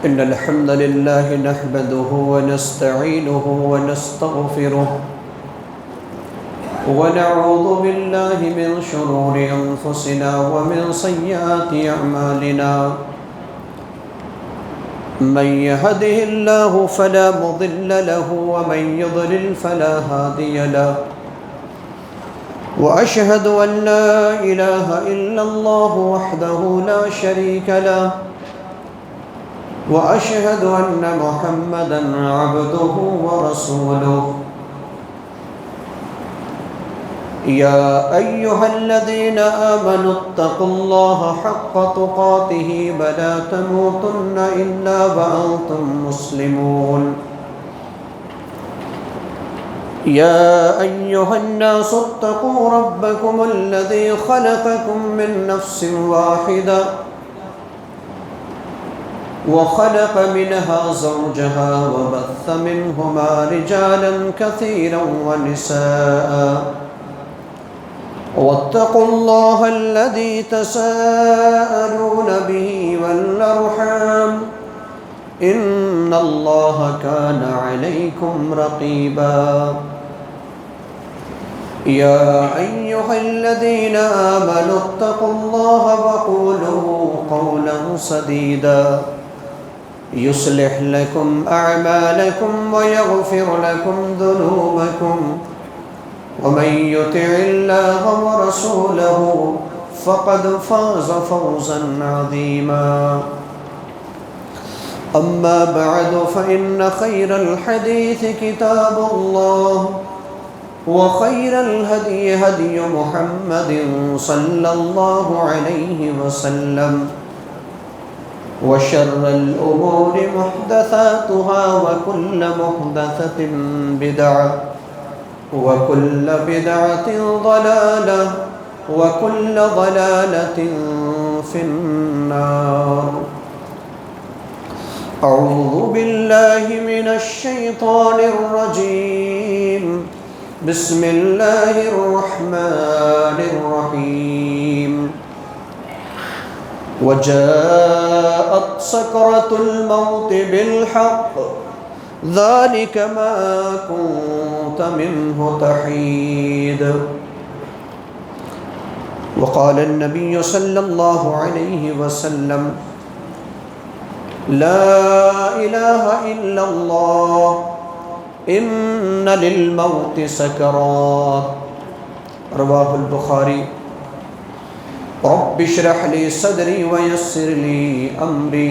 إن الحمد لله نحمده ونستعينه ونستغفره ونعوذ بالله من شرور أنفسنا ومن سيئات أعمالنا من يهده الله فلا مضل له ومن يضلل فلا هادي له وأشهد أن لا إله إلا الله وحده لا شريك له وأشهد أن محمدًا عبده ورسوله يا أيها الذين آمنوا اتقوا الله حق تقاته ولا تموتن إلا وأنتم مسلمون يا أيها الناس اتقوا ربكم الذي خلقكم من نفس واحدة وخلق منها زوجها وبث منهما رجالا كثيرا ونساء واتقوا الله الذي تساءلون به والأرحام إن الله كان عليكم رقيبا يا أيها الذين آمنوا اتقوا الله وقولوا قولا سديدا يصلح لكم أعمالكم ويغفر لكم ذنوبكم ومن يطع الله ورسوله فقد فاز فوزا عظيما أما بعد فإن خير الحديث كتاب الله وخير الهدي هدي محمد صلى الله عليه وسلم وشر الأمور محدثاتها وكل محدثة بدعة وكل بدعة ضلالة وكل ضلالة في النار أعوذ بالله من الشيطان الرجيم بسم الله الرحمن الرحيم وجاءت سكرة الموت بالحق ذلك ما كنت منه تحيد وقال النبي صلى الله عليه وسلم لا إله إلا الله إن للموت سكرات رواه البخاري رب اشرح لي صدري ويسر لي أمري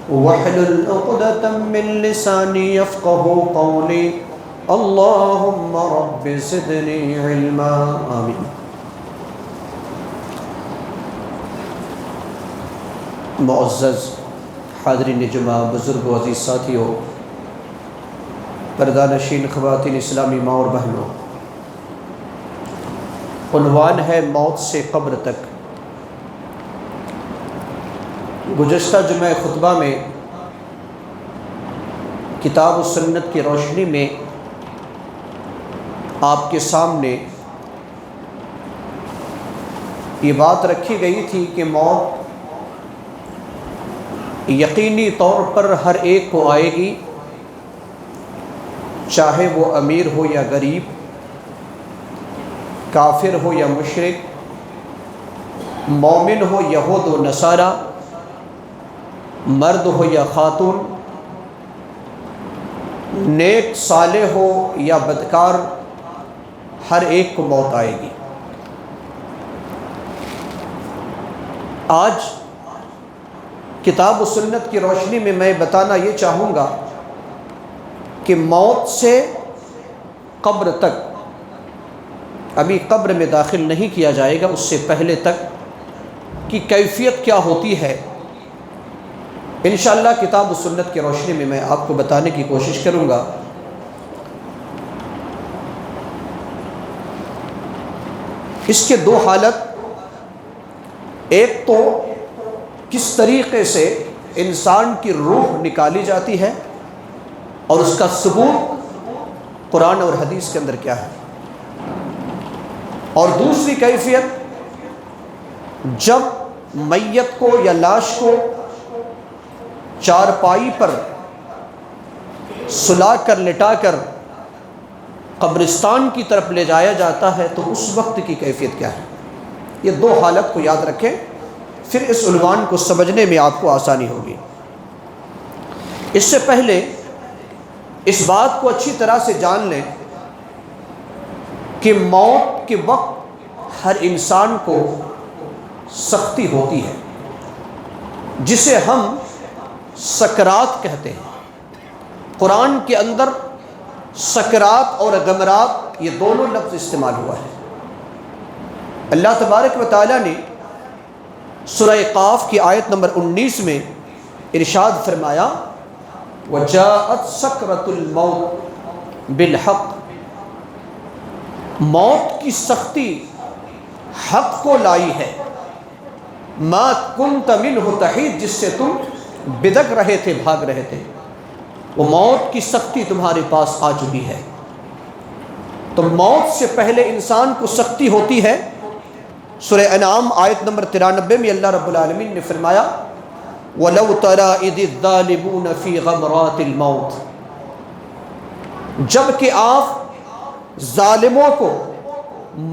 واحلل عقدة من لساني يفقه قولي اللهم رب زدني علما آمين. معزز حاضرین جمعہ، بزرگ و عزیز ساتھیوں، پردہ نشین خواتین اسلامی ماں اور بہنوں، عنوان ہے موت سے قبر تک۔ گزشتہ جمعہ خطبہ میں کتاب و سنت کی روشنی میں آپ کے سامنے یہ بات رکھی گئی تھی کہ موت یقینی طور پر ہر ایک کو آئے گی، چاہے وہ امیر ہو یا غریب، کافر ہو یا مشرک، مومن ہو یہود و نصارہ، مرد ہو یا خاتون، نیک صالح ہو یا بدکار، ہر ایک کو موت آئے گی۔ آج کتاب و سنت کی روشنی میں میں بتانا یہ چاہوں گا کہ موت سے قبر تک، ابھی قبر میں داخل نہیں کیا جائے گا، اس سے پہلے تک کی کیفیت کیا ہوتی ہے، انشاءاللہ کتاب و سنت کی روشنی میں آپ کو بتانے کی کوشش کروں گا۔ اس کے دو حالت، ایک تو کس طریقے سے انسان کی روح نکالی جاتی ہے اور اس کا ثبوت قرآن اور حدیث کے اندر کیا ہے، اور دوسری کیفیت جب میت کو یا لاش کو چارپائی پر سلا کر لٹا کر قبرستان کی طرف لے جایا جاتا ہے تو اس وقت کی کیفیت کیا ہے؟ یہ دو حالت کو یاد رکھیں، پھر اس عنوان کو سمجھنے میں آپ کو آسانی ہوگی۔ اس سے پہلے اس بات کو اچھی طرح سے جان لیں کہ موت کے وقت ہر انسان کو سختی ہوتی ہے، جسے ہم سکرات کہتے ہیں۔ قرآن کے اندر سکرات اور غمرات یہ دونوں لفظ استعمال ہوا ہے۔ اللہ تبارک و تعالیٰ نے سورہ قاف کی آیت نمبر 19 میں ارشاد فرمایا وَجَاءَتْ سَكْرَةُ الْمَوْتِ بِالْحَقِّ، موت کی سختی حق کو لائی ہے، مَا كُنْتَ مِنْهُ تَحِيدُ، جس سے تم بدک رہے تھے، بھاگ رہے تھے، وہ موت کی سختی تمہارے پاس آ چکی ہے۔ تو موت سے پہلے انسان کو سختی ہوتی ہے۔ سورہ انعام آیت نمبر 93 میں اللہ رب العالمین نے فرمایا وَلَوْ تَرَىٰ إِذِ الظَّالِمُونَ فِي غَمْرَاتِ الْمَوْتِ، جب کہ آپ ظالموں کو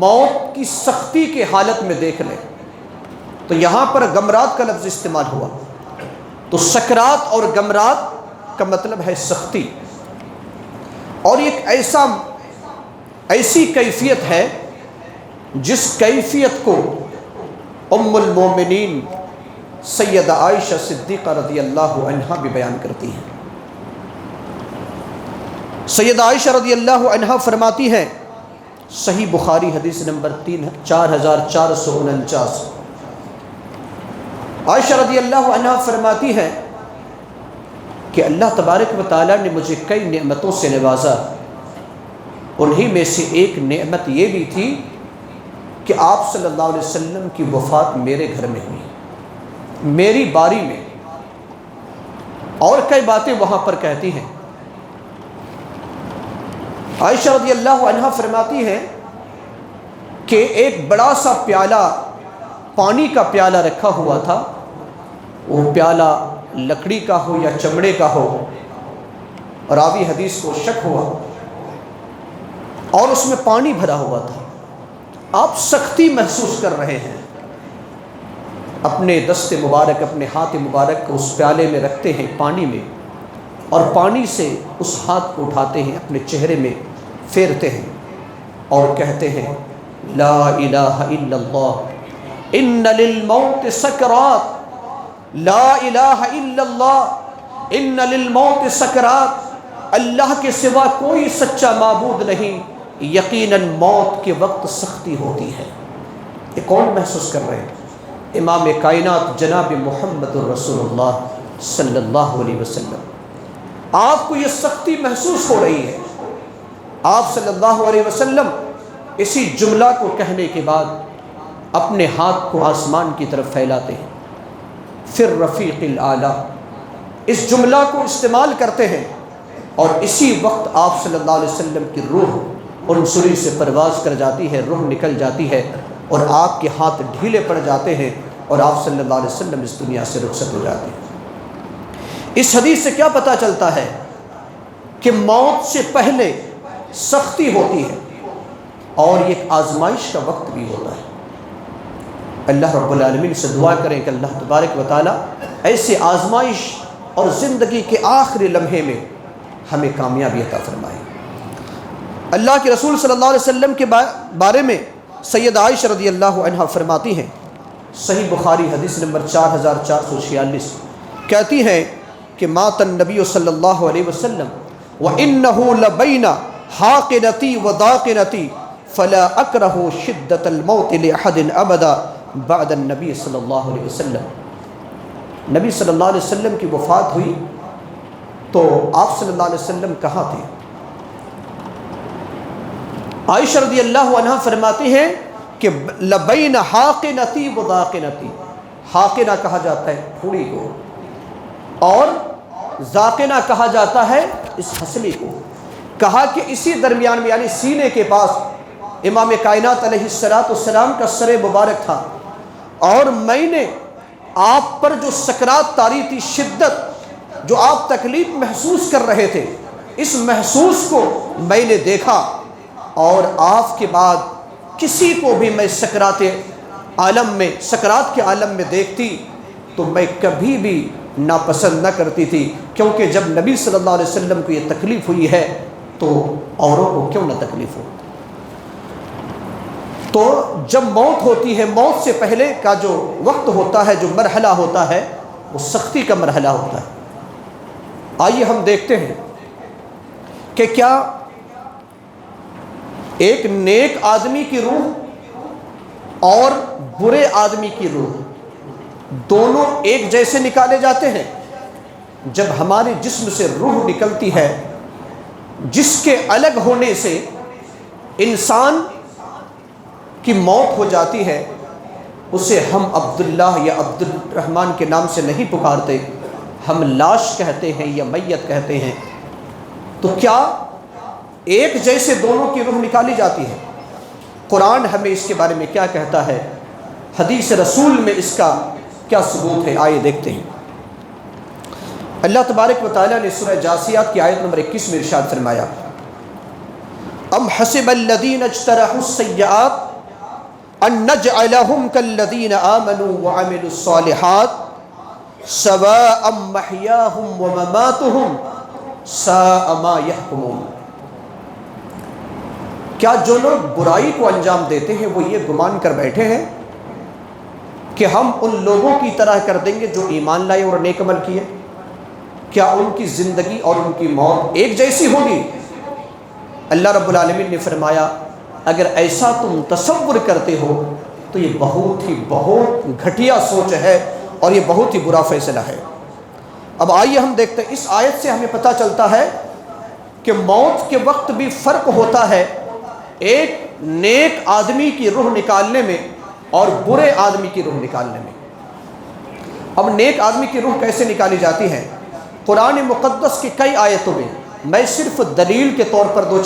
موت کی سختی کے حالت میں دیکھ لیں، تو یہاں پر غمرات کا لفظ استعمال ہوا۔ تو سکرات اور غمرات کا مطلب ہے سختی، اور ایک ایسی کیفیت ہے جس کیفیت کو ام المومنین سیدہ عائشہ صدیقہ رضی اللہ عنہا بھی بیان کرتی ہیں۔ سیدہ عائشہ رضی اللہ عنہا فرماتی ہیں، صحیح بخاری حدیث نمبر 4449، عائشہ رضی اللہ عنہا فرماتی ہیں کہ اللہ تبارک و تعالیٰ نے مجھے کئی نعمتوں سے نوازا، انہی میں سے ایک نعمت یہ بھی تھی کہ آپ صلی اللہ علیہ وسلم کی وفات میرے گھر میں ہوئی، میری باری میں، اور کئی باتیں وہاں پر کہتی ہیں۔ عائشہ رضی اللہ عنہا فرماتی ہیں کہ ایک بڑا سا پیالہ، پانی کا پیالہ رکھا ہوا تھا، وہ پیالہ لکڑی کا ہو یا چمڑے کا ہو، راوی حدیث کو شک ہوا، اور اس میں پانی بھرا ہوا تھا۔ آپ سختی محسوس کر رہے ہیں، اپنے دست مبارک، اپنے ہاتھ مبارک کو اس پیالے میں رکھتے ہیں پانی میں، اور پانی سے اس ہاتھ کو اٹھاتے ہیں، اپنے چہرے میں پھیرتے ہیں اور کہتے ہیں لا الہ الا اللہ ان للموت سکرات، لا الہ الا اللہ ان للموت سکرات، اللہ کے سوا کوئی سچا معبود نہیں، یقیناً موت کے وقت سختی ہوتی ہے۔ یہ کون محسوس کر رہے ہیں؟ امام کائنات جناب محمد الرسول اللہ صلی اللہ علیہ وسلم۔ آپ کو یہ سختی محسوس ہو رہی ہے۔ آپ صلی اللہ علیہ وسلم اسی جملہ کو کہنے کے بعد اپنے ہاتھ کو آسمان کی طرف پھیلاتے ہیں، پھر رفیق الاعلیٰ اس جملہ کو استعمال کرتے ہیں، اور اسی وقت آپ صلی اللہ علیہ وسلم کی روح عنصری سے پرواز کر جاتی ہے، روح نکل جاتی ہے، اور آپ کے ہاتھ ڈھیلے پڑ جاتے ہیں، اور آپ صلی اللہ علیہ وسلم اس دنیا سے رخصت ہو جاتے ہیں۔ اس حدیث سے کیا پتہ چلتا ہے کہ موت سے پہلے سختی ہوتی ہے، اور یہ ایک آزمائش کا وقت بھی ہوتا ہے۔ اللہ رب العالمین سے دعا کریں کہ اللہ تبارک و تعالیٰ ایسے آزمائش اور زندگی کے آخری لمحے میں ہمیں کامیابی عطا فرمائے۔ اللہ کے رسول صلی اللہ علیہ وسلم کے بارے میں سید عائشہ رضی اللہ عنہا فرماتی ہیں، صحیح بخاری حدیث نمبر 4446، کہتی ہیں کہ مات النبی صلی اللہ علیہ وسلم وَإِنَّهُ لَبَيْنَ حَاقِنَتِي وَضَاقِنَتِي فَلَا أَكْرَهُ شِدَّةَ الْمَوْتِ لِأَحَدٍ أَبَدًا بعد النبی صلی اللہ علیہ وسلم۔ نبی صلی اللہ علیہ وسلم کی وفات ہوئی تو آپ صلی اللہ علیہ وسلم کہاں تھے؟ عائشہ رضی اللہ عنہ فرماتی ہیں کہ لبین حاقنتی و ذاقنتی، حاقنہ کہا جاتا ہے پھوڑی کو، اور ذاقنہ کہا جاتا ہے اس ہنسلی کو۔ کہا کہ اسی درمیان میں یعنی سینے کے پاس امام کائنات علیہ السلام کا سر مبارک تھا، اور میں نے آپ پر جو سکرات طاری تھی، شدت جو آپ تکلیف محسوس کر رہے تھے، اس محسوس کو میں نے دیکھا، اور آپ کے بعد کسی کو بھی میں سکرات کے عالم میں دیکھتی تو میں کبھی بھی ناپسند نہ کرتی تھی، کیونکہ جب نبی صلی اللہ علیہ وسلم کو یہ تکلیف ہوئی ہے تو اوروں کو کیوں نہ تکلیف ہو۔ تو جب موت ہوتی ہے، موت سے پہلے کا جو وقت ہوتا ہے، جو مرحلہ ہوتا ہے، وہ سختی کا مرحلہ ہوتا ہے۔ آئیے ہم دیکھتے ہیں کہ کیا ایک نیک آدمی کی روح اور برے آدمی کی روح دونوں ایک جیسے نکالے جاتے ہیں؟ جب ہمارے جسم سے روح نکلتی ہے، جس کے الگ ہونے سے انسان کی موت ہو جاتی ہے، اسے ہم عبداللہ یا عبد الرحمن کے نام سے نہیں پکارتے، ہم لاش کہتے ہیں یا میت کہتے ہیں۔ تو کیا ایک جیسے دونوں کی روح نکالی جاتی ہے؟ قرآن ہمیں اس کے بارے میں کیا کہتا ہے؟ حدیث رسول میں اس کا کیا ثبوت ہے؟ آئے دیکھتے ہیں۔ اللہ تبارک و تعالیٰ نے سورہ جاثیات کی آیت نمبر 21 میں ارشاد فرمایا، ام حسب الذین اجترحوا السیئات ان نجعلہم کالذین آمنوا وعملوا الصالحات سواء محیاہم ومماتہم ساء ما یحکمون۔ کیا جو لوگ برائی کو انجام دیتے ہیں وہ یہ گمان کر بیٹھے ہیں کہ ہم ان لوگوں کی طرح کر دیں گے جو ایمان لائے اور نیک عمل کیے؟ کیا ان کی زندگی اور ان کی موت ایک جیسی ہوگی؟ اللہ رب العالمین نے فرمایا، اگر ایسا تم تصور کرتے ہو تو یہ بہت گھٹیا سوچ ہے اور یہ بہت ہی برا فیصلہ ہے۔ اب آئیے ہم دیکھتے ہیں، اس آیت سے ہمیں پتہ چلتا ہے کہ موت کے وقت بھی فرق ہوتا ہے ایک نیک آدمی کی روح نکالنے میں اور برے آدمی کی روح نکالنے میں۔ اب نیک آدمی کی روح کیسے نکالی جاتی ہے؟ قرآن مقدس کی کئی آیتوں میں صرف دلیل کے طور پر دو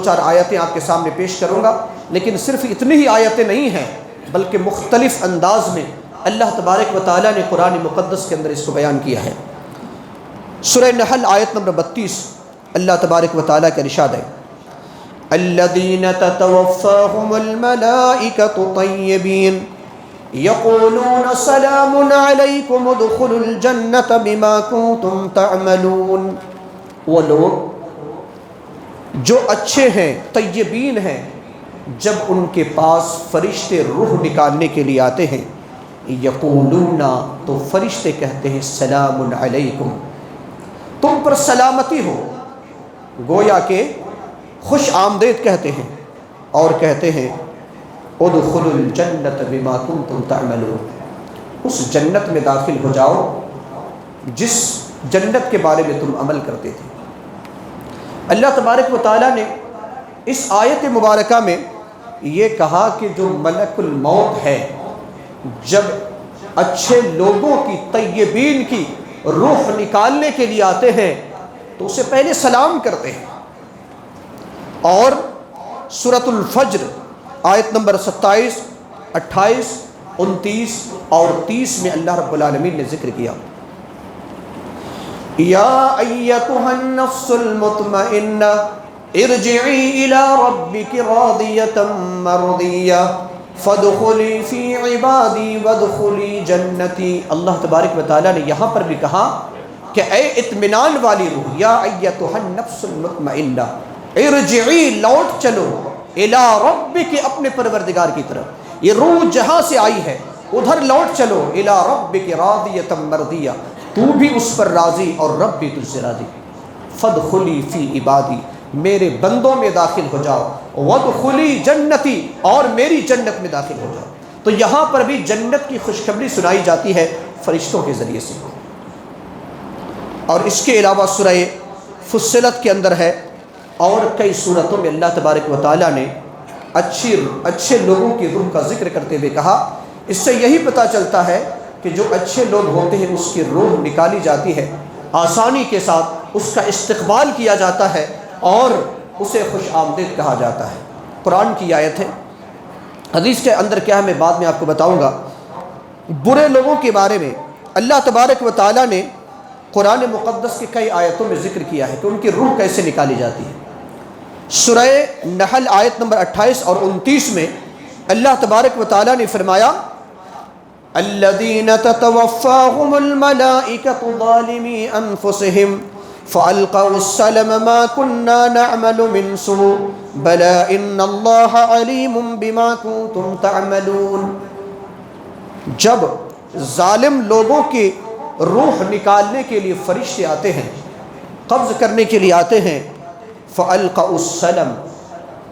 چار آیتیں آپ کے سامنے پیش کروں گا، لیکن صرف اتنی ہی آیتیں نہیں ہیں، بلکہ مختلف انداز میں اللہ تبارک و تعالیٰ نے قرآن مقدس کے اندر اس کو بیان کیا ہے۔ سورہ نحل آیت نمبر 32 اللہ تبارک و تعالیٰ کا ارشاد ہے، الذین تتوفاہم الملائکۃ طیبین یقولون سلام علیکم ادخلوا الجنۃ بما کنتم تعملون۔ وہ لوگ جو اچھے ہیں، طیبین ہیں، جب ان کے پاس فرشتے روح نکالنے کے لیے آتے ہیں، یقولون تو فرشتے کہتے ہیں سلام علیکم، تم پر سلامتی ہو، گویا کہ خوش آمدید کہتے ہیں، اور کہتے ہیں ادخلوا الجنۃ بما کنتم تعملون، اس جنت میں داخل ہو جاؤ جس جنت کے بارے میں تم عمل کرتے تھے۔ اللہ تبارک و تعالیٰ نے اس آیت مبارکہ میں یہ کہا کہ جو ملک الموت ہے، جب اچھے لوگوں کی، طیبین کی روح نکالنے کے لیے آتے ہیں تو اسے پہلے سلام کرتے ہیں۔ اور سورۃ الفجر آیت نمبر 27، 28، 29 اور 30 میں اللہ رب العالمین نے ذکر کیا، یا ایتھا النفس المطمئنہ ارجعی الی ربک راضیۃ مرضیہ فادخلی فی عبادی وادخلی جنتی۔ اللہ تبارک و تعالیٰ نے یہاں پر بھی کہا کہ اے اطمینان والی روح، یا ایتھا النفس المطمئنہ ارجعی، لوٹ چلو، الی ربک، اپنے پروردگار کی طرف، یہ روح جہاں سے آئی ہے ادھر لوٹ چلو، الی ربک راضیۃ مرضیہ، تو بھی اس پر راضی اور رب بھی تجھ سے راضی، فادخلی فی عبادی، میرے بندوں میں داخل ہو جاؤ، وادخلی جنتی، اور میری جنت میں داخل ہو جاؤ۔ تو یہاں پر بھی جنت کی خوشخبری سنائی جاتی ہے فرشتوں کے ذریعے سے۔ اور اس کے علاوہ سورہ فصلت کے اندر ہے، اور کئی صورتوں میں اللہ تبارک و تعالیٰ نے اچھے لوگوں کی روح کا ذکر کرتے ہوئے کہا۔ اس سے یہی پتہ چلتا ہے کہ جو اچھے لوگ ہوتے ہیں اس کی روح نکالی جاتی ہے، آسانی کے ساتھ اس کا استقبال کیا جاتا ہے اور اسے خوش آمدید کہا جاتا ہے۔ قرآن کی آیت ہے، حدیث کے اندر کیا ہے میں بعد میں آپ کو بتاؤں گا۔ برے لوگوں کے بارے میں اللہ تبارک و تعالیٰ نے قرآن مقدس کی کئی آیتوں میں ذکر کیا ہے کہ ان کی روح کیسے نکالی جاتی ہے۔ سورہ نحل آیت نمبر 28 اور 29 میں اللہ تبارک و تعالیٰ نے فرمایا الذین تتوفاہم الملائکۃ ظالمی انفسہم فألقوا السلم ما كنا نعمل من سوء بلا ان اللہ علیم بما کنتم تعملون۔ جب ظالم لوگوں کی روح نکالنے کے لیے فرشتے آتے ہیں، قبض کرنے کے لیے آتے ہیں، فألقوا السلم،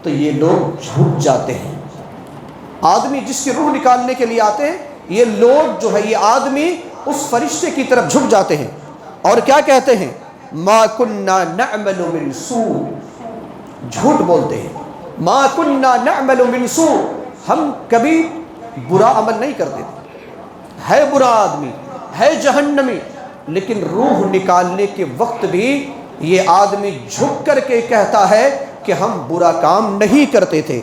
تو یہ لوگ جھک جاتے ہیں۔ آدمی جس کی روح نکالنے کے لیے آتے ہیں، یہ لوگ جو ہے، یہ آدمی اس فرشتے کی طرف جھک جاتے ہیں اور کیا کہتے ہیں؟ ما کننا نعمل من سوء، جھوٹ بولتے ہیں، ما کننا نعمل من سوء، ہم کبھی برا عمل نہیں کرتے تھے، ہے برا آدمی، ہے جہنمی، لیکن روح نکالنے کے وقت بھی یہ آدمی جھک کر کے کہتا ہے کہ ہم برا کام نہیں کرتے تھے۔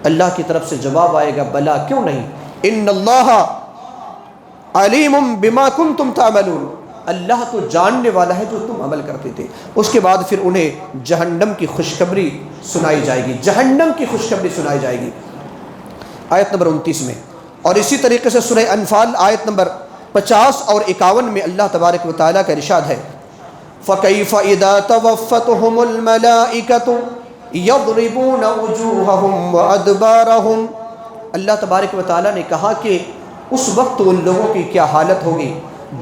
اللہ کی طرف سے جواب آئے گا بلا، کیوں نہیں، ان اللہ علیم بما کنتم تعملون، اللہ تو جاننے والا ہے جو تم عمل کرتے تھے۔ اس کے بعد پھر انہیں جہنم کی خوشخبری سنائی جائے گی، جہنم کی خوشخبری سنائی جائے گی آیت نمبر 29 میں۔ اور اسی طریقے سے سورہ انفال آیت نمبر 50 اور 51 میں اللہ تبارک و تعالیٰ کا ارشاد ہے فَكَيْفَ إِذَا تَوَفَّتْهُمُ الْمَلَائِكَةُ يَضْرِبُونَ وُجُوهَهُمْ وَأَدْبَارَهُمْ۔ اللہ تبارک و تعالیٰ نے کہا کہ اس وقت ان لوگوں کی کیا حالت ہوگی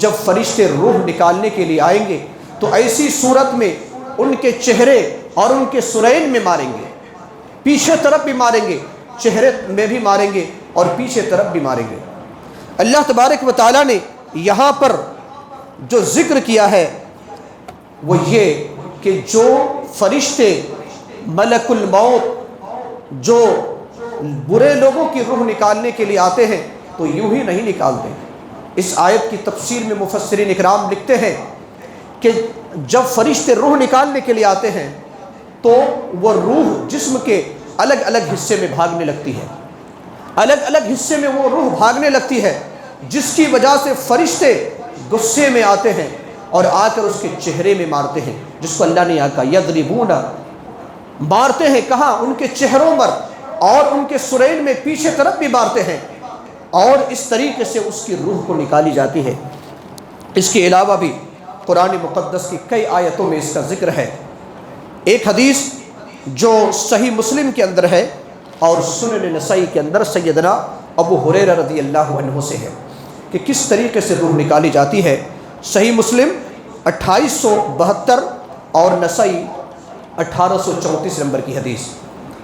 جب فرشتے روح نکالنے کے لیے آئیں گے تو ایسی صورت میں ان کے چہرے اور ان کے سرین میں ماریں گے، پیچھے طرف بھی ماریں گے، چہرے میں بھی ماریں گے اور پیچھے طرف بھی ماریں گے۔ اللہ تبارک و تعالیٰ نے یہاں پر جو ذکر کیا ہے وہ یہ کہ جو فرشتے ملک الموت جو برے لوگوں کی روح نکالنے کے لیے آتے ہیں تو یوں ہی نہیں نکالتے۔ اس آیت کی تفسیر میں مفسرین اکرام لکھتے ہیں کہ جب فرشتے روح نکالنے کے لیے آتے ہیں تو وہ روح جسم کے الگ الگ حصے میں بھاگنے لگتی ہے، الگ الگ حصے میں وہ روح بھاگنے لگتی ہے، جس کی وجہ سے فرشتے غصے میں آتے ہیں اور آ کر اس کے چہرے میں مارتے ہیں، جس کو اللہ نے یہاں کہا یضربون، مارتے ہیں کہاں؟ ان کے چہروں پر اور ان کے سرین میں پیچھے طرف بھی مارتے ہیں، اور اس طریقے سے اس کی روح کو نکالی جاتی ہے۔ اس کے علاوہ بھی قرآن مقدس کی کئی آیتوں میں اس کا ذکر ہے۔ ایک حدیث جو صحیح مسلم کے اندر ہے اور سنن نسائی کے اندر سیدنا ابو ہریرہ رضی اللہ عنہ سے ہے کہ کس طریقے سے روح نکالی جاتی ہے۔ صحیح مسلم 2872 اور نسائی 1834 نمبر کی حدیث،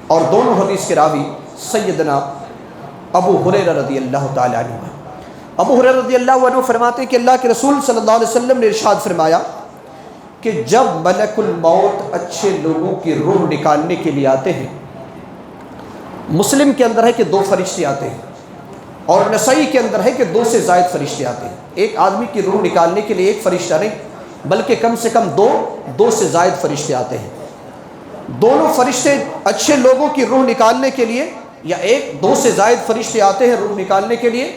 اور دونوں حدیث کے راوی سیدنا ابو ہریرہ رضی اللہ تعالی عنہ ہے۔ ابو ہریرہ رضی اللہ عنہ فرماتے ہیں کہ اللہ کے رسول صلی اللہ علیہ وسلم نے ارشاد فرمایا کہ جب ملک الموت اچھے لوگوں کی روح نکالنے کے لیے آتے ہیں، مسلم کے اندر ہے کہ 2 فرشتے آتے ہیں اور نسائی کے اندر ہے کہ 2 سے زائد فرشتے آتے ہیں۔ ایک آدمی کی روح نکالنے کے لیے ایک فرشتہ نہیں بلکہ کم سے کم 2 سے زائد فرشتے آتے ہیں۔ دونوں فرشتے اچھے لوگوں کی روح نکالنے کے لیے یا 2 سے زائد فرشتے آتے ہیں روح نکالنے کے لیے۔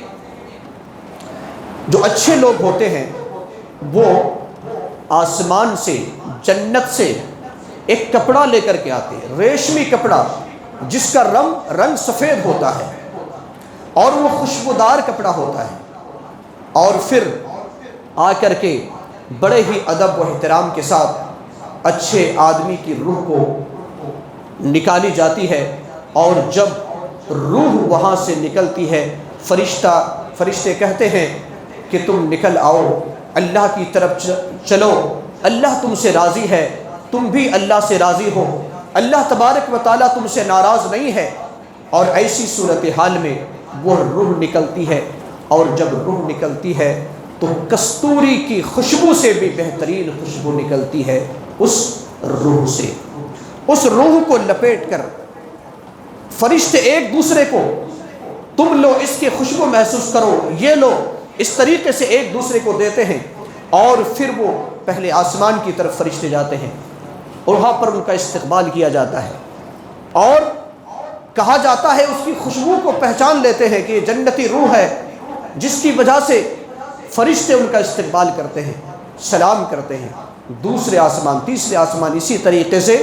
جو اچھے لوگ ہوتے ہیں وہ آسمان سے، جنت سے ایک کپڑا لے کر کے آتے ہیں، ریشمی کپڑا جس کا رنگ سفید ہوتا ہے اور وہ خوشبودار کپڑا ہوتا ہے، اور پھر آ کر کے بڑے ہی ادب و احترام کے ساتھ اچھے آدمی کی روح کو نکالی جاتی ہے، اور جب روح وہاں سے نکلتی ہے فرشتے کہتے ہیں کہ تم نکل آؤ، اللہ کی طرف چلو، اللہ تم سے راضی ہے، تم بھی اللہ سے راضی ہو، اللہ تبارک و تعالیٰ تم سے ناراض نہیں ہے۔ اور ایسی صورتحال میں وہ روح نکلتی ہے، اور جب روح نکلتی ہے تو کستوری کی خوشبو سے بھی بہترین خوشبو نکلتی ہے اس روح سے۔ اس روح کو لپیٹ کر فرشتے ایک دوسرے کو، تم لو اس کی خوشبو محسوس کرو، یہ لو، اس طریقے سے ایک دوسرے کو دیتے ہیں، اور پھر وہ پہلے آسمان کی طرف فرشتے جاتے ہیں، وہاں پر ان کا استقبال کیا جاتا ہے، اور کہا جاتا ہے اس کی خوشبو کو پہچان لیتے ہیں کہ یہ جنتی روح ہے، جس کی وجہ سے فرشتے ان کا استقبال کرتے ہیں۔ سلام کرتے ہیں، دوسرے آسمان تیسرے آسمان، اسی طریقے سے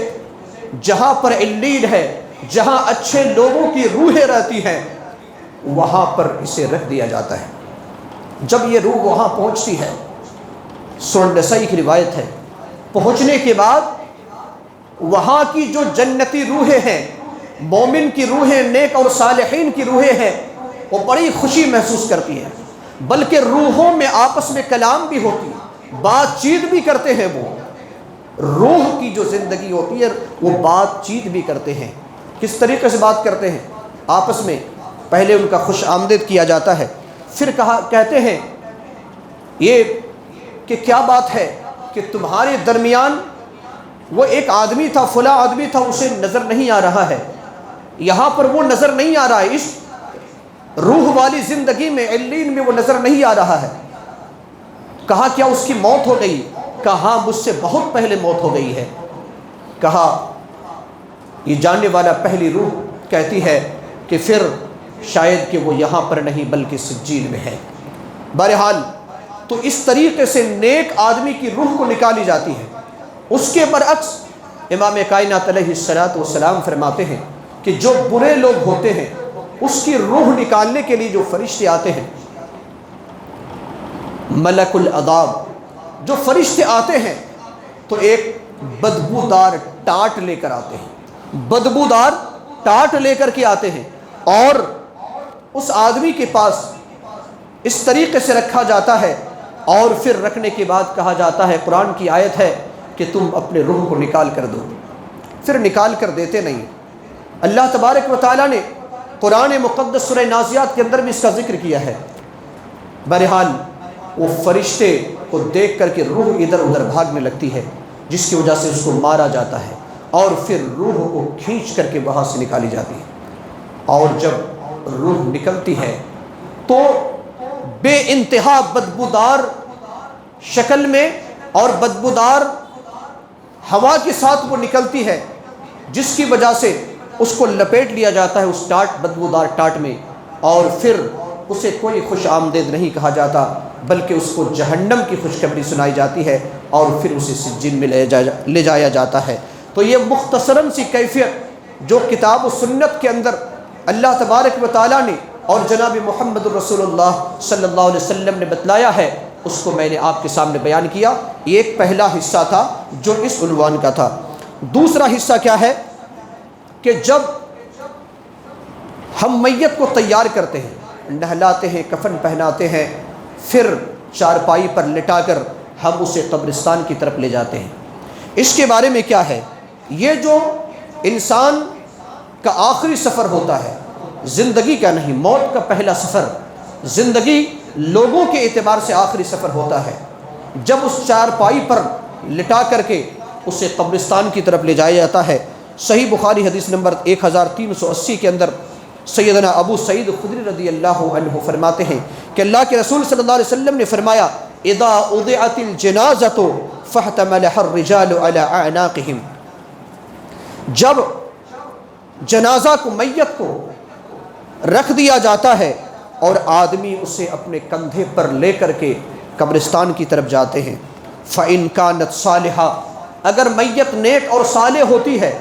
جہاں پر علین ہے، جہاں اچھے لوگوں کی روحیں رہتی ہیں، وہاں پر اسے رکھ دیا جاتا ہے۔ جب یہ روح وہاں پہنچتی ہے، سنن نسائی کی روایت ہے، پہنچنے کے بعد وہاں کی جو جنتی روحیں ہیں، مومن کی روحیں، نیک اور صالحین کی روحیں ہیں، وہ بڑی خوشی محسوس کرتی ہیں، بلکہ روحوں میں آپس میں کلام بھی ہوتی ہے، بات چیت بھی کرتے ہیں۔ وہ روح کی جو زندگی ہوتی ہے وہ بات چیت بھی کرتے ہیں۔ کس طریقے سے بات کرتے ہیں؟ آپس میں پہلے ان کا خوش آمدید کیا جاتا ہے، پھر کہتے ہیں یہ کہ کیا بات ہے کہ تمہارے درمیان وہ ایک آدمی تھا، فلاں آدمی تھا، اسے نظر نہیں آ رہا ہے، یہاں پر وہ نظر نہیں آ رہا ہے، اس روح والی زندگی میں علین میں وہ نظر نہیں آ رہا ہے۔ کہا کیا اس کی موت ہو گئی؟ کہا مجھ سے بہت پہلے موت ہو گئی ہے۔ کہا یہ جاننے والا پہلی روح کہتی ہے کہ پھر شاید کہ وہ یہاں پر نہیں بلکہ سجین میں ہے۔ بہرحال تو اس طریقے سے نیک آدمی کی روح کو نکالی جاتی ہے۔ اس کے برعکس امام کائنات علیہ السلام فرماتے ہیں کہ جو برے لوگ ہوتے ہیں اس کی روح نکالنے کے لیے جو فرشتے آتے ہیں، ملک العذاب، جو فرشتے آتے ہیں تو ایک بدبودار ٹاٹ لے کر آتے ہیں، بدبودار ٹاٹ لے کر کے آتے ہیں، اور اس آدمی کے پاس اس طریقے سے رکھا جاتا ہے، اور پھر رکھنے کے بعد کہا جاتا ہے، قرآن کی آیت ہے کہ تم اپنے روح کو نکال کر دو، پھر نکال کر دیتے نہیں۔ اللہ تبارک و تعالیٰ نے قرآن مقدس سورہ نازعات کے اندر بھی اس کا ذکر کیا ہے۔ بہرحال وہ فرشتے کو دیکھ کر کے روح ادھر ادھر بھاگنے لگتی ہے، جس کی وجہ سے اس کو مارا جاتا ہے، اور پھر روح کو کھینچ کر کے وہاں سے نکالی جاتی ہے۔ اور جب روح نکلتی ہے تو بے انتہا بدبودار شکل میں اور بدبودار ہوا کے ساتھ وہ نکلتی ہے، جس کی وجہ سے اس کو لپیٹ لیا جاتا ہے اس بدبودار ٹاٹ میں، اور پھر اسے کوئی خوش آمدید نہیں کہا جاتا بلکہ اس کو جہنم کی خوشخبری سنائی جاتی ہے، اور پھر اسے سجین میں لے جایا جاتا ہے۔ تو یہ مختصراً سی کیفیت جو کتاب و سنت کے اندر اللہ تبارک و تعالیٰ نے اور جناب محمد الرسول اللہ صلی اللہ علیہ وسلم نے بتلایا ہے، اس کو میں نے آپ کے سامنے بیان کیا۔ یہ ایک پہلا حصہ تھا جو اس عنوان کا تھا۔ دوسرا حصہ کیا ہے کہ جب ہم میت کو تیار کرتے ہیں، نہلاتے ہیں، کفن پہناتے ہیں، پھر چارپائی پر لٹا کر ہم اسے قبرستان کی طرف لے جاتے ہیں، اس کے بارے میں کیا ہے؟ یہ جو انسان کا آخری سفر ہوتا ہے، زندگی کا نہیں، موت کا پہلا سفر، زندگی لوگوں کے اعتبار سے آخری سفر ہوتا ہے۔ جب اس چارپائی پر لٹا کر کے اسے قبرستان کی طرف لے جایا جاتا ہے، صحیح بخاری حدیث نمبر 1380 کے اندر سیدنا ابو سعید خدری رضی اللہ عنہ فرماتے ہیں کہ اللہ کے رسول صلی اللہ علیہ وسلم نے فرمایا، اذا اضعت الجنازۃ فاحتملها الرجال على اعناقهم، جب جنازہ کو، میت کو رکھ دیا جاتا ہے اور آدمی اسے اپنے کندھے پر لے کر کے قبرستان کی طرف جاتے ہیں، فَإِن كَانَتْ صَالِحَةً، اگر میت نیک اور صالح ہوتی ہے،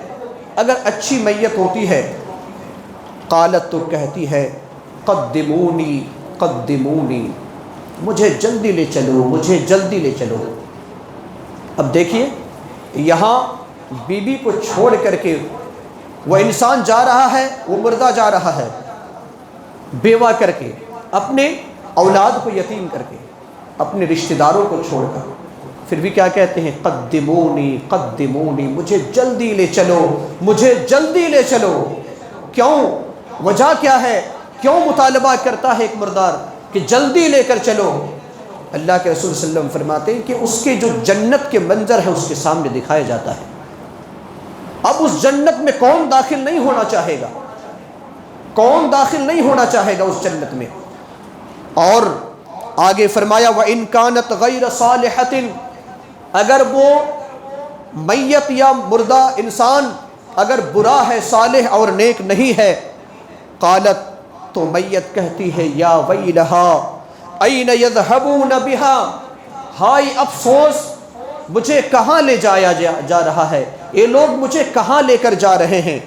اگر اچھی میت ہوتی ہے، قالت، تو کہتی ہے، قدمونی قدمونی، مجھے جلدی لے چلو، مجھے جلدی لے چلو۔ اب دیکھیے یہاں بی بی کو چھوڑ کر کے وہ انسان جا رہا ہے، وہ مردہ جا رہا ہے، بیوہ کر کے، اپنے اولاد کو یتیم کر کے، اپنے رشتہ داروں کو چھوڑ کر، پھر بھی کیا کہتے ہیں؟ قدمونی قدمونی، مجھے جلدی لے چلو، مجھے جلدی لے چلو۔ کیوں؟ وجہ کیا ہے؟ کیوں مطالبہ کرتا ہے ایک مردار کہ جلدی لے کر چلو؟ اللہ کے رسول صلی اللہ علیہ وسلم فرماتے ہیں کہ اس کے جو جنت کے منظر ہے اس کے سامنے دکھایا جاتا ہے۔ اب اس جنت میں کون داخل نہیں ہونا چاہے گا؟ کون داخل نہیں ہونا چاہے گا اس جنت میں؟ اور آگے فرمایا، وَإِن كَانَتْ غَيْرَ صَالِحَةٍ، اگر وہ میت یا مردہ انسان اگر برا ہے، صالح اور نیک نہیں ہے، قالت، تو میت کہتی ہے، یا ویلہا، این یذہبون بہا، ہائے افسوس مجھے کہاں لے جایا جا رہا ہے، یہ لوگ مجھے کہاں لے کر جا رہے ہیں۔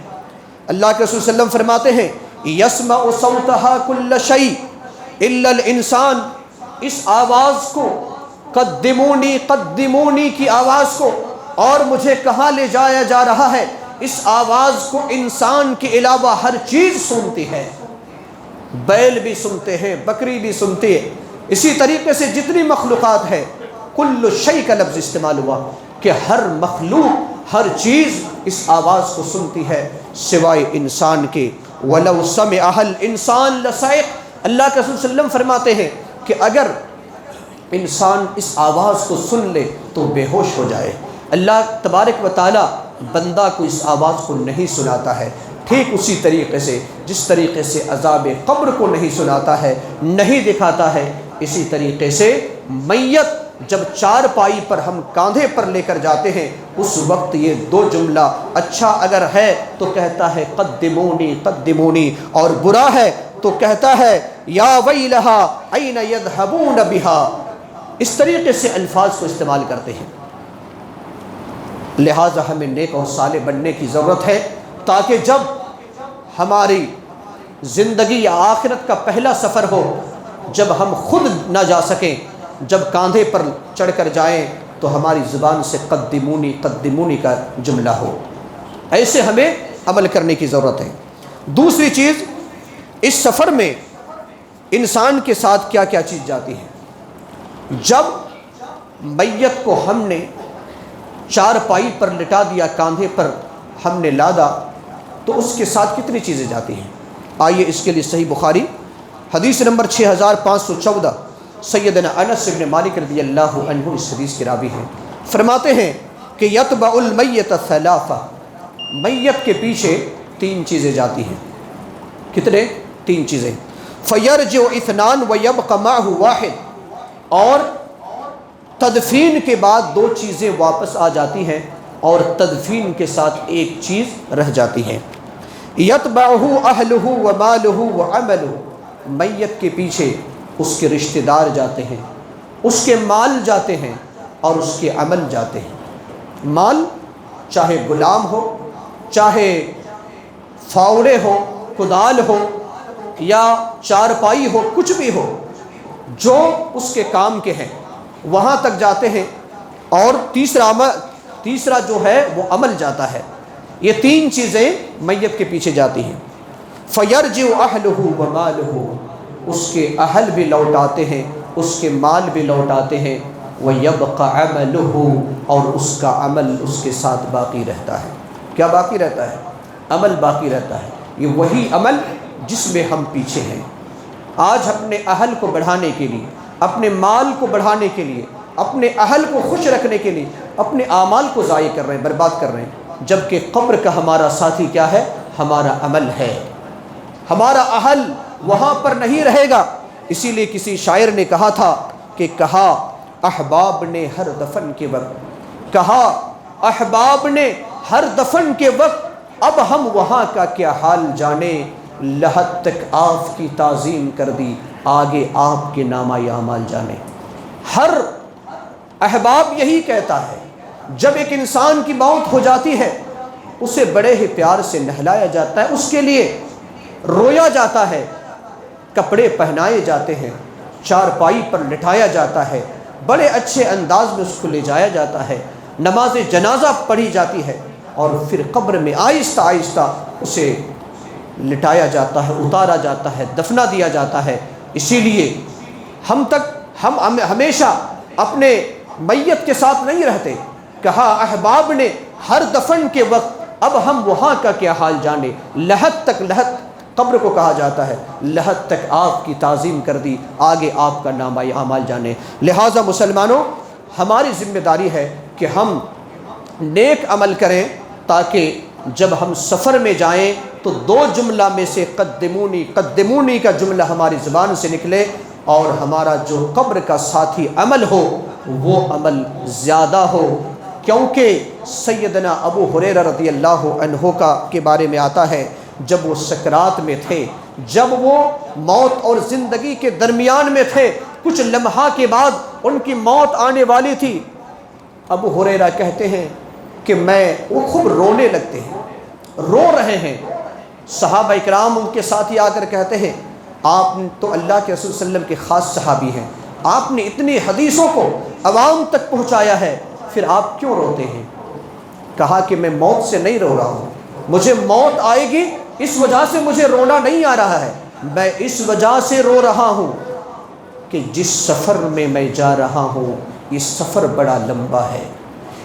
اللہ کے رسول صلی اللہ علیہ وسلم فرماتے ہیں یسمع صوتها کل شیء الا الانسان، اس آواز کو، قدمونی قدمونی کی آواز کو، اور مجھے کہاں لے جایا جا رہا ہے، اس آواز کو انسان کے علاوہ ہر چیز سنتی ہے۔ بیل بھی سنتے ہیں، بکری بھی سنتی ہے، اسی طریقے سے جتنی مخلوقات ہے، کل شیء کا لفظ استعمال ہوا کہ ہر مخلوق، ہر چیز اس آواز کو سنتی ہے سوائے انسان کے۔ وَلَوْ سَمِعَهَا الْإِنسَانُ لَصَعِقَ، اللہ کے رسول صلی اللہ علیہ وسلم فرماتے ہیں کہ اگر انسان اس آواز کو سن لے تو بے ہوش ہو جائے۔ اللہ تبارک و تعالی بندہ کو اس آواز کو نہیں سناتا ہے، ٹھیک اسی طریقے سے جس طریقے سے عذاب قبر کو نہیں سناتا ہے، نہیں دکھاتا ہے، اسی طریقے سے میت جب چار پائی پر ہم کاندھے پر لے کر جاتے ہیں اس وقت یہ دو جملہ اچھا اگر ہے تو کہتا ہے قدمونی قدمونی، اور برا ہے تو کہتا ہے یا ویلہا این یذہبون بہا۔ اس طریقے سے الفاظ کو استعمال کرتے ہیں۔ لہٰذا ہمیں نیک اور صالح بننے کی ضرورت ہے تاکہ جب ہماری زندگی یا آخرت کا پہلا سفر ہو، جب ہم خود نہ جا سکیں، جب کاندھے پر چڑھ کر جائیں تو ہماری زبان سے قدمونی قدمونی کا جملہ ہو۔ ایسے ہمیں عمل کرنے کی ضرورت ہے۔ دوسری چیز، اس سفر میں انسان کے ساتھ کیا کیا چیز جاتی ہے۔ جب میت کو ہم نے چار پائی پر لٹا دیا، کاندھے پر ہم نے لادا، تو اس کے ساتھ کتنی چیزیں جاتی ہیں؟ آئیے اس کے لیے صحیح بخاری حدیث نمبر 6514، سیدنا انس بن مالک رضی اللہ عنہ اس حدیث کے راوی ہیں، فرماتے ہیں کہ یتبع المیت ثلاثہ، میت کے پیچھے تین چیزیں جاتی ہیں۔ کتنے؟ تین چیزیں۔ فیرجع اثنان ویبق معہ واحد، اور تدفین کے بعد دو چیزیں واپس آ جاتی ہیں اور تدفین کے ساتھ ایک چیز رہ جاتی ہے۔ یتبعہ اہلہ ومالہ وعملہ، میت کے پیچھے اس کے رشتہ دار جاتے ہیں، اس کے مال جاتے ہیں اور اس کے عمل جاتے ہیں۔ مال چاہے غلام ہو، چاہے فاوڑے ہو، کدال ہو یا چارپائی ہو، کچھ بھی ہو جو اس کے کام کے ہیں وہاں تک جاتے ہیں، اور تیسرا جو ہے وہ عمل جاتا ہے۔ یہ تین چیزیں میت کے پیچھے جاتی ہیں۔ فَيَرْجِعُ أَهْلُهُ وَمَالُهُ، اس کے اہل بھی لوٹ آتے ہیں، اس کے مال بھی لوٹ آتے ہیں، وَيَبْقَ عَمَلُهُ، اور اس کا عمل اس کے ساتھ باقی رہتا ہے۔ کیا باقی رہتا ہے؟ عمل باقی رہتا ہے۔ یہ وہی عمل جس میں ہم پیچھے ہیں۔ آج اپنے اہل کو بڑھانے کے لیے، اپنے مال کو بڑھانے کے لیے، اپنے اہل کو خوش رکھنے کے لیے اپنے اعمال کو ضائع کر رہے ہیں، برباد کر رہے ہیں، جبکہ قبر کا ہمارا ساتھی کیا ہے؟ ہمارا عمل ہے۔ ہمارا اہل وہاں پر نہیں رہے گا۔ اسی لیے کسی شاعر نے کہا تھا کہ کہا احباب نے ہر دفن کے وقت، کہا احباب نے ہر دفن کے وقت، اب ہم وہاں کا کیا حال جانے، لحد تک آپ کی تعظیم کر دی، آگے آپ کے نامہ اعمال جانے۔ ہر احباب یہی کہتا ہے، جب ایک انسان کی موت ہو جاتی ہے اسے بڑے ہی پیار سے نہلایا جاتا ہے، اس کے لیے رویا جاتا ہے، کپڑے پہنائے جاتے ہیں، چارپائی پر لٹایا جاتا ہے، بڑے اچھے انداز میں اس کو لے جایا جاتا ہے، نماز جنازہ پڑھی جاتی ہے، اور پھر قبر میں آہستہ آہستہ اسے لٹایا جاتا ہے، اتارا جاتا ہے، دفنا دیا جاتا ہے۔ اسی لیے ہم ہمیشہ اپنے میت کے ساتھ نہیں رہتے۔ کہا احباب نے ہر دفن کے وقت، اب ہم وہاں کا کیا حال جانے، لحد تک، لحد قبر کو کہا جاتا ہے، لحد تک آپ کی تعظیم کر دی، آگے آپ کا نامہ اعمال جانے۔ لہٰذا مسلمانوں، ہماری ذمہ داری ہے کہ ہم نیک عمل کریں تاکہ جب ہم سفر میں جائیں تو دو جملہ میں سے قدمونی قدمونی کا جملہ ہماری زبان سے نکلے، اور ہمارا جو قبر کا ساتھی عمل ہو وہ عمل زیادہ ہو۔ کیونکہ سیدنا ابو ہریرہ رضی اللہ عنہ کے بارے میں آتا ہے، جب وہ سکرات میں تھے، جب وہ موت اور زندگی کے درمیان میں تھے، کچھ لمحہ کے بعد ان کی موت آنے والی تھی، ابو ہریرہ کہتے ہیں کہ وہ خوب رونے لگتے ہیں، رو رہے ہیں۔ صحابہ اکرام ان کے ساتھ ہی آ کر کہتے ہیں آپ تو اللہ کے رسول صلی اللہ علیہ وسلم کے خاص صحابی ہیں، آپ نے اتنی حدیثوں کو عوام تک پہنچایا ہے، پھر آپ کیوں روتے ہیں؟ کہا کہ میں موت سے نہیں رو رہا ہوں، مجھے موت آئے گی اس وجہ سے مجھے رونا نہیں آ رہا ہے، میں اس وجہ سے رو رہا ہوں کہ جس سفر میں میں جا رہا ہوں یہ سفر بڑا لمبا ہے،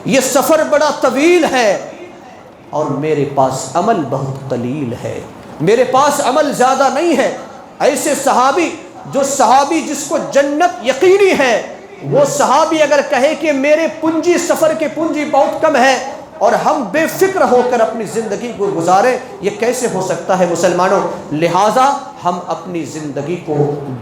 یہ سفر بڑا طویل ہے، اور میرے پاس عمل بہت قلیل ہے، میرے پاس عمل زیادہ نہیں ہے۔ ایسے صحابی جس کو جنت یقینی ہے، وہ صحابی اگر کہے کہ میرے پنجی سفر کے پنجی بہت کم ہے اور ہم بے فکر ہو کر اپنی زندگی کو گزاریں، یہ کیسے ہو سکتا ہے مسلمانوں؟ لہٰذا ہم اپنی زندگی کو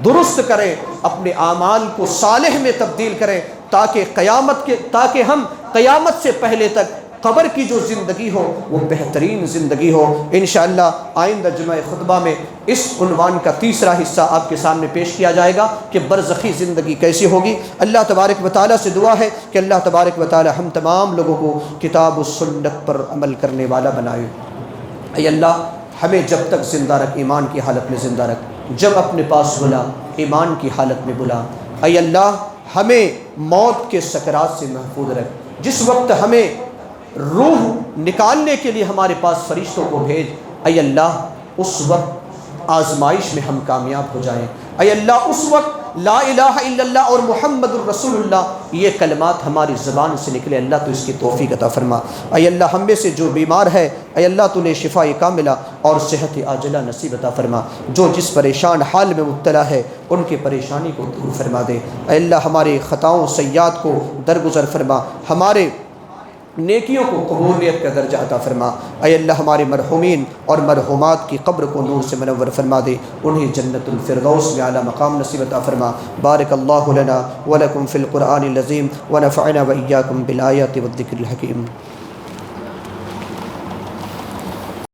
درست کریں، اپنے اعمال کو صالح میں تبدیل کریں، تاکہ ہم قیامت سے پہلے تک قبر کی جو زندگی ہو وہ بہترین زندگی ہو۔ انشاءاللہ آئندہ جمعہ خطبہ میں اس عنوان کا تیسرا حصہ آپ کے سامنے پیش کیا جائے گا کہ برزخی زندگی کیسی ہوگی۔ اللہ تبارک و تعالیٰ سے دعا ہے کہ اللہ تبارک و تعالیٰ ہم تمام لوگوں کو کتاب و سنت پر عمل کرنے والا بنائے۔ اے اللہ ہمیں جب تک زندہ رکھ، ایمان کی حالت میں زندہ رکھ، جب اپنے پاس بلا ایمان کی حالت میں بلا۔ اے اللہ ہمیں موت کے سکرات سے محفوظ رکھ، جس وقت ہمیں روح نکالنے کے لیے ہمارے پاس فرشتوں کو بھیج، اے اللہ اس وقت آزمائش میں ہم کامیاب ہو جائیں۔ اے اللہ اس وقت لا الہ الا اللہ اور محمد الرسول اللہ یہ کلمات ہماری زبان سے نکلے، اللہ تو اس کی توفیق عطا فرما۔ اے اللہ ہم میں سے جو بیمار ہے اے اللہ تو نے شفاء کاملہ اور صحت عاجلہ نصیب عطا فرما، جو جس پریشان حال میں مبتلا ہے ان کی پریشانی کو دور فرما دے۔ اے اللہ ہمارے خطاؤں سیئات کو درگزر فرما، ہمارے نیکیوں کو قبولیت کا درجہ عطا فرما۔ اے اللہ ہمارے مرحومین اور مرحومات کی قبر کو نور سے منور فرما دے، انہیں جنت الفردوس میں اعلیٰ مقام نصیب عطا فرما۔ بارک اللہ لنا ولکم فی القرآن العظیم ونفعنا وإیاکم بالآیات والذکر الحکیم۔